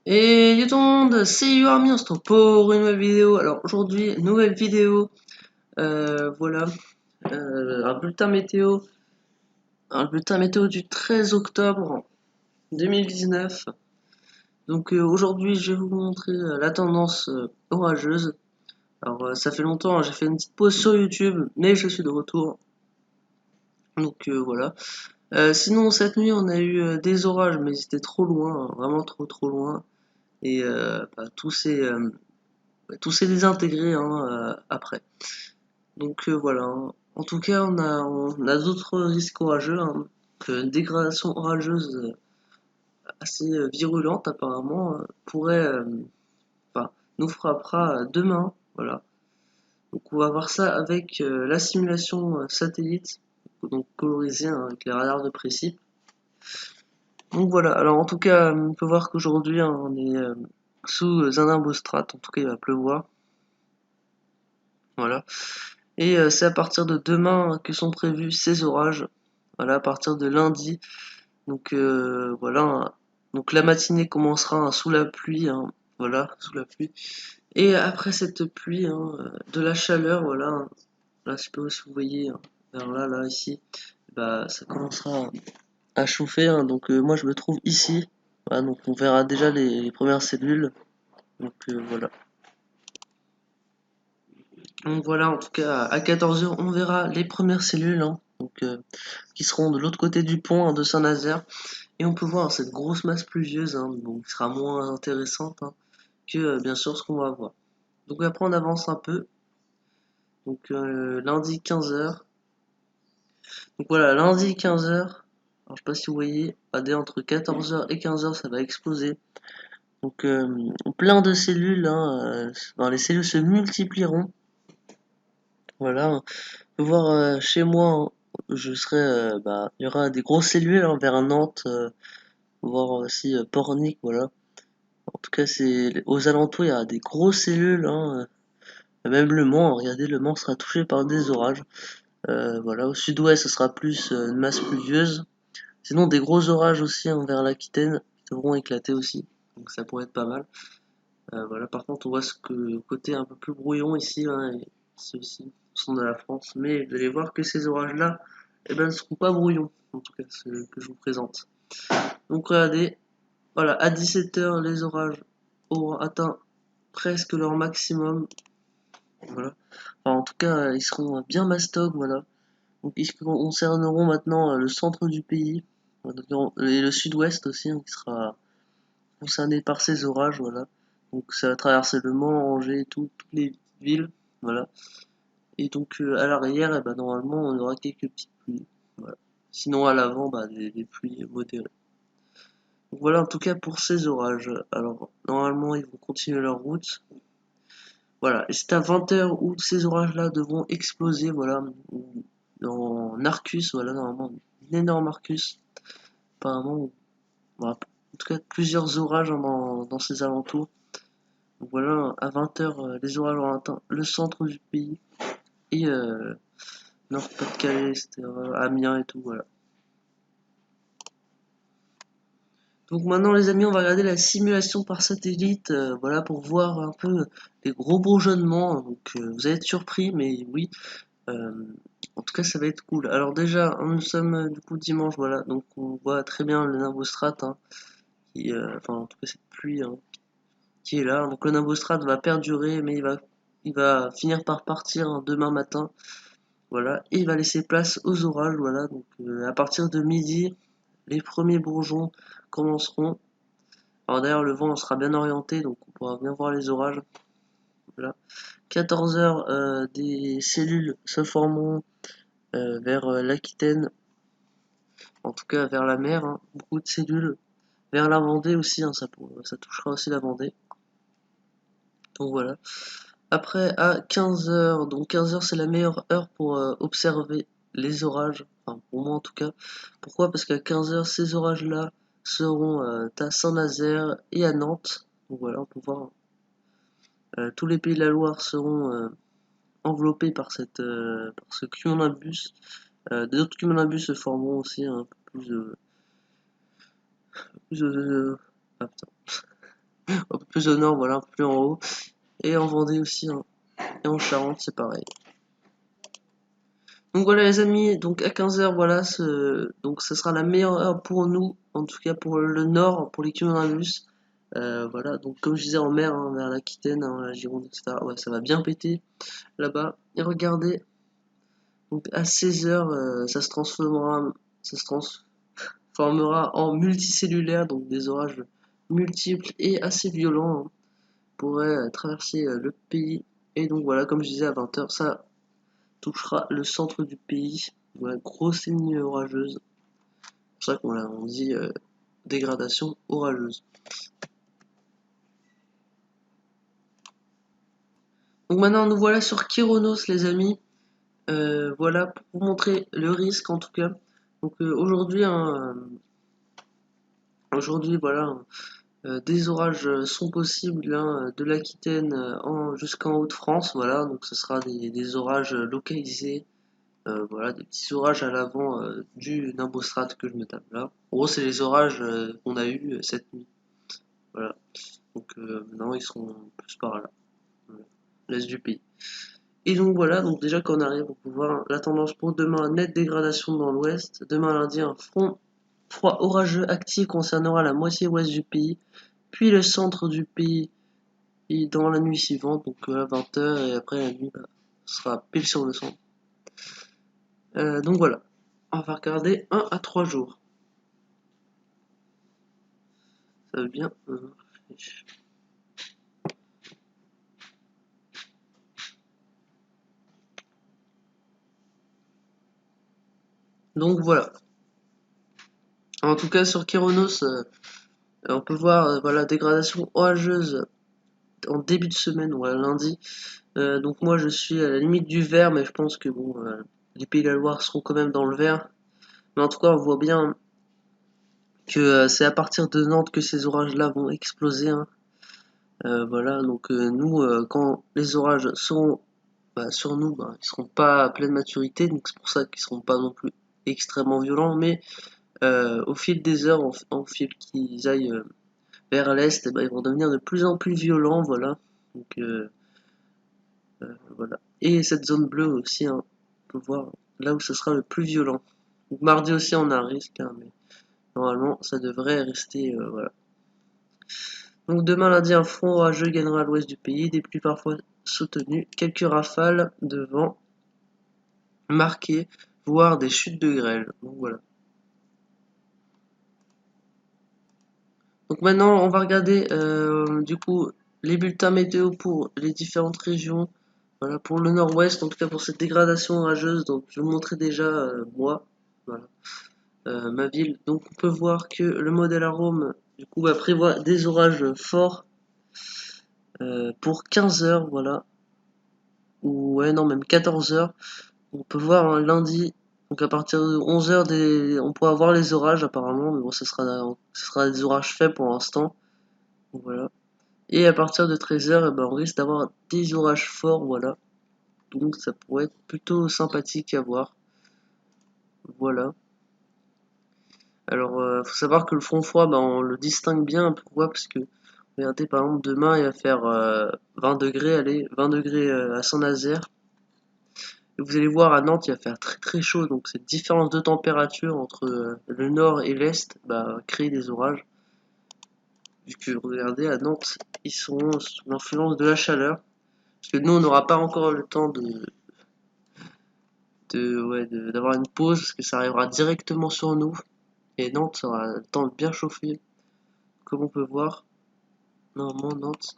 Et yo tout le monde, c'est Yoarmi, on se retrouve pour une nouvelle vidéo. Alors aujourd'hui, nouvelle vidéo, voilà, un bulletin météo du 13 octobre 2019. Donc aujourd'hui, je vais vous montrer la tendance orageuse. Alors ça fait longtemps, hein, j'ai fait une petite pause sur YouTube, mais je suis de retour. Donc voilà. Sinon cette nuit, on a eu des orages, mais ils étaient trop loin, hein, vraiment trop loin. Et tout s'est désintégré hein, après. Donc voilà. Hein. En tout cas, on a d'autres risques orageux. Hein. Donc, une dégradation orageuse assez virulente apparemment enfin, nous frappera demain. Voilà. Donc on va voir ça avec la simulation satellite, donc colorisée hein, avec les radars de précis. Donc voilà. Alors en tout cas, on peut voir qu'aujourd'hui hein, on est sous un nimbostrate. En tout cas, il va pleuvoir. Voilà. Et c'est à partir de demain que sont prévus ces orages. Voilà, à partir de lundi. Donc voilà. Hein. Donc la matinée commencera hein, sous la pluie. Hein. Voilà, sous la pluie. Et après cette pluie, hein, de la chaleur, voilà. Hein. Là, je sais pas si vous voyez, hein, vers là, ici, bah ça commencera à chauffer. Hein. Donc moi je me trouve ici. Voilà, donc on verra déjà les premières cellules. Donc voilà. Donc voilà, en tout cas, à 14h, on verra les premières cellules, hein, donc, qui seront de l'autre côté du pont hein, de Saint-Nazaire. Et on peut voir cette grosse masse pluvieuse, hein, bon, qui sera moins intéressante hein, que bien sûr ce qu'on va voir. Donc après, on avance un peu. Donc lundi 15h. Donc voilà, lundi 15h. Alors je sais pas si vous voyez, dès entre 14h et 15h, ça va exploser. Donc plein de cellules, hein, les cellules se multiplieront. Voilà, on peut voir chez moi, hein, je serai, il y aura des grosses cellules hein, vers Nantes, voir aussi Pornic, voilà. En tout cas, c'est aux alentours, il y a des grosses cellules, hein, même Le Mans, regardez, Le Mans sera touché par des orages. Voilà, au sud-ouest, ce sera plus une masse pluvieuse. Sinon, des gros orages aussi hein, vers l'Aquitaine qui devront éclater aussi, donc ça pourrait être pas mal. Voilà, par contre, on voit ce que côté un peu plus brouillon ici, hein, et ceux-ci sont de la France, mais vous allez voir que ces orages-là, eh ben, ne seront pas brouillons, en tout cas ceux que je vous présente. Donc regardez, voilà, à 17h, les orages auront atteint presque leur maximum, voilà. Enfin, en tout cas, ils seront bien mastoc, voilà. Donc ils concerneront maintenant le centre du pays, et le sud-ouest aussi, hein, qui sera concerné par ces orages, voilà. Donc ça va traverser Le Mans, Angers, toutes les villes, voilà. Et donc à l'arrière, eh ben, normalement, on aura quelques petites pluies, voilà. Sinon à l'avant, des pluies modérées. Donc voilà en tout cas pour ces orages. Alors normalement, ils vont continuer leur route. Voilà, et c'est à 20h où ces orages-là devront exploser, voilà, dans Arcus, voilà, normalement, une énorme Arcus, apparemment, voilà, en tout cas plusieurs orages hein, dans ces alentours. Donc voilà, à 20h, les orages ont atteint le centre du pays et Nord-Pas-de-Calais, etc., Amiens et tout, voilà. Donc maintenant les amis, on va regarder la simulation par satellite, voilà, pour voir un peu les gros bourgeonnements. Donc vous allez être surpris, mais oui, en tout cas ça va être cool. Alors déjà, nous sommes du coup dimanche, voilà, donc on voit très bien le nimbostrate, hein, enfin en tout cas cette pluie hein, qui est là. Donc le nimbostrate va perdurer, mais il va finir par partir hein, demain matin. Voilà, et il va laisser place aux orages, voilà, donc à partir de midi, les premiers bourgeons commenceront. Alors d'ailleurs, le vent sera bien orienté, donc on pourra bien voir les orages. Voilà. 14h, des cellules se formeront vers l'Aquitaine, en tout cas vers la mer, hein. Beaucoup de cellules. Vers la Vendée aussi, hein, ça touchera aussi la Vendée. Donc voilà. Après, à 15h, donc 15h c'est la meilleure heure pour observer les orages, enfin pour moi en tout cas. Pourquoi? Parce qu'à 15h, ces orages-là seront à Saint-Nazaire et à Nantes. Donc voilà, on peut voir tous les pays de la Loire seront enveloppés par ce cumulonimbus. D'autres cumulonimbus se formeront aussi un peu plus, ah, putain. plus au nord, voilà, un peu plus en haut. Et en Vendée aussi, hein. Et en Charente, c'est pareil. Donc voilà les amis, donc à 15h, voilà, donc ce sera la meilleure heure pour nous, en tout cas pour le nord, pour les cumulonimbus. Voilà, donc comme je disais en mer, hein, vers l'Aquitaine, hein, la Gironde, etc. Ouais, ça va bien péter là-bas. Et regardez, donc à 16h, ça se transformera en multicellulaire, donc des orages multiples et assez violents, hein, pourraient traverser le pays. Et donc voilà, comme je disais à 20h, ça touchera le centre du pays. Voilà, grosse ligne orageuse. C'est pour ça on dit dégradation orageuse. Donc maintenant nous voilà sur Kyronos les amis. Voilà pour vous montrer le risque en tout cas. Donc aujourd'hui voilà, des orages sont possibles, hein, de l'Aquitaine jusqu'en Haute-France. Voilà, donc ce sera des orages localisés. Voilà, des petits orages à l'avant du nimbostrate que je me tape là. En gros, c'est les orages qu'on a eu cette nuit. Voilà. Donc maintenant, ils seront plus par là, l'est du pays. Et donc voilà, donc déjà quand on arrive, on peut voir la tendance pour demain, nette dégradation dans l'ouest. Demain lundi, un front froid orageux actif concernera la moitié ouest du pays, puis le centre du pays et dans la nuit suivante, donc à 20h, et après la nuit, ce sera pile sur le centre. Donc voilà, on va regarder 1 à 3 jours. Ça veut bien. Donc voilà. En tout cas sur Kyronos, on peut voir voilà, dégradation orageuse en début de semaine, voilà, lundi. Donc moi je suis à la limite du vert, mais je pense que bon, les Pays de la Loire seront quand même dans le vert. Mais en tout cas on voit bien que c'est à partir de Nantes que ces orages-là vont exploser, hein. Voilà, donc nous, quand les orages seront sur nous, ils seront pas à pleine maturité, donc c'est pour ça qu'ils seront pas non plus extrêmement violents, mais au fil des heures, au fil qu'ils aillent vers l'est, ils vont devenir de plus en plus violents, voilà. Donc voilà. Et cette zone bleue aussi, hein, on peut voir là où ce sera le plus violent. Donc, mardi aussi, on a un risque, hein, mais normalement, ça devrait rester, voilà. Donc demain lundi, un front orageux gagnera à l'ouest du pays, des pluies parfois soutenues, quelques rafales de vent marquées, voire des chutes de grêle. Donc voilà. Donc maintenant, on va regarder du coup les bulletins météo pour les différentes régions. Voilà, pour le nord-ouest, en tout cas pour cette dégradation orageuse. Donc je vous montrais déjà moi, voilà, ma ville. Donc on peut voir que le modèle arôme du coup va prévoir des orages forts pour 15 heures, voilà. Ou ouais non même 14 heures. On peut voir un lundi. Donc à partir de 11 heures, on pourra voir les orages apparemment, mais bon ce sera des orages faibles pour l'instant. Donc, voilà. Et à partir de 13h, on risque d'avoir des orages forts, voilà. Donc ça pourrait être plutôt sympathique à voir. Voilà. Alors, faut savoir que le front froid, on le distingue bien, pourquoi? Parce que, regardez, par exemple, demain, il va faire 20 degrés, allez, 20 degrés à Saint-Nazaire. Et vous allez voir, à Nantes, il va faire très très chaud, donc cette différence de température entre le nord et l'est va créer des orages. Vu que, regardez, à Nantes, ils sont sous l'influence de la chaleur. Parce que nous, on n'aura pas encore le temps d'avoir une pause, parce que ça arrivera directement sur nous. Et Nantes aura le temps de bien chauffer, comme on peut voir. Normalement, Nantes.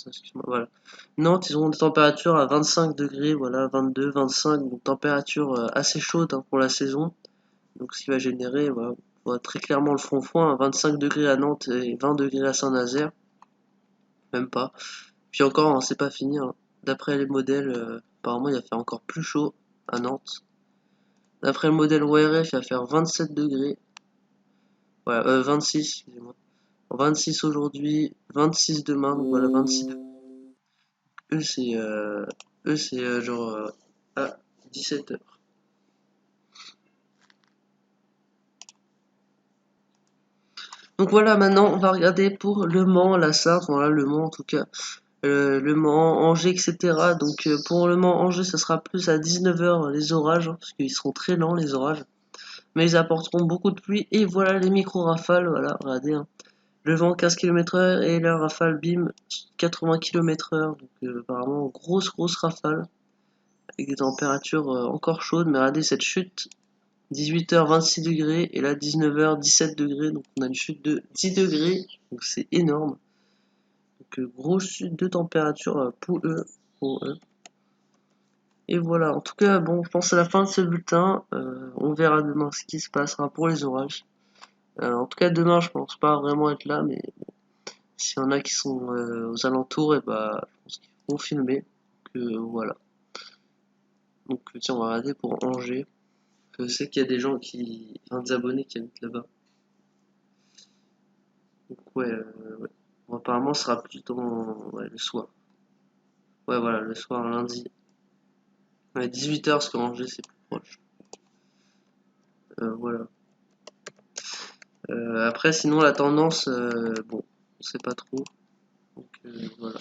Excuse-moi, voilà. Nantes, ils auront des températures à 25 degrés, voilà, 22, 25, donc température assez chaude, hein, pour la saison. Donc ce qui va générer, voilà, on voit très clairement le front froid, hein, 25 degrés à Nantes et 20 degrés à Saint-Nazaire, même pas. Puis encore, hein, c'est pas fini, hein. D'après les modèles, apparemment il va faire encore plus chaud à Nantes. D'après le modèle ORF, il va faire 27 degrés. Voilà, 26, excusez-moi. 26 aujourd'hui, 26 demain, donc voilà, 26. Eux, c'est genre à 17h. Donc voilà, maintenant on va regarder pour Le Mans, la Sarthe, voilà Le Mans en tout cas, Le Mans, Angers, etc. Donc pour Le Mans, Angers, ça sera plus à 19 h les orages, hein, parce qu'ils seront très lents les orages, mais ils apporteront beaucoup de pluie. Et voilà les micro-rafales, voilà, regardez, hein. Le vent 15 km/h et la rafale BIM 80 km/h, donc apparemment grosse rafale, avec des températures encore chaudes, mais regardez cette chute. 18 h 26 degrés et là 19 h 17 degrés, donc on a une chute de 10 degrés, donc c'est énorme. Donc grosse chute de température pour eux. Et voilà, en tout cas, bon, je pense à la fin de ce bulletin. On verra demain ce qui se passera pour les orages. En tout cas, demain, je pense pas vraiment être là, mais s'il y en a qui sont aux alentours, et bah, je pense qu'ils vont filmer. Voilà. Donc tiens, on va regarder pour Angers. Je sais qu'il y a des gens des abonnés qui habitent là-bas. Donc ouais, ouais. Bon, apparemment, ce sera plutôt ouais, le soir. Ouais, voilà, le soir, lundi. Ouais, 18 h parce que Angers, c'est plus proche. Voilà. Après, sinon, la tendance, bon, on sait pas trop. Donc voilà.